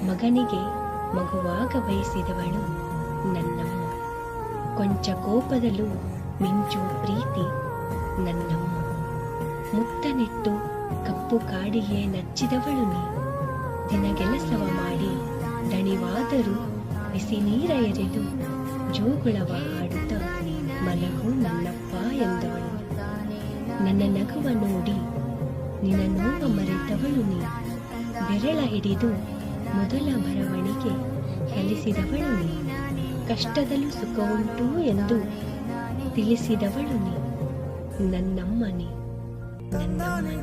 ಮಗನಿಗೆ ಮಗುವಾಗ ಬಯಸಿದವಳು ನನ್ನಮ್ಮ. ಕೊಂಚ ಕೋಪದಲ್ಲೂ ಮಿಂಚು ಪ್ರೀತಿ ನನ್ನಮ್ಮ. ಮುತ್ತನಿಟ್ಟು ಕಪ್ಪು ಕಾಡಿಗೆ ನಚ್ಚಿದವಳು ನೀ. ದಿನಗೆಲಸವ ಮಾಡಿ ದಣಿವಾದರೂ ಬಿಸಿ ನೀರ ಎರೆದು ಜೋಗುಳವ ಹಾಡುತ್ತ ಮಲಗು ನನ್ನಪ್ಪ ಎಂದವಳು. ನನ್ನ ನಗುವ ನೋಡಿ ನಿನ್ನ ನೋವ ಮರೆತವಳು ನೀ. ಬೆರಳ ಹಿಡಿದು ಮೊದಲ ಬರವಣಿಗೆ ಕಲಿಸಿದವಳು ನೀ. ಕಷ್ಟದಲ್ಲೂ ಸುಖವುಂಟು ಎಂದು ತಿಳಿಸಿದವಳು ನೀ. ನನ್ನಮ್ಮನಿ ನನ್ನಮ್ಮನಿ.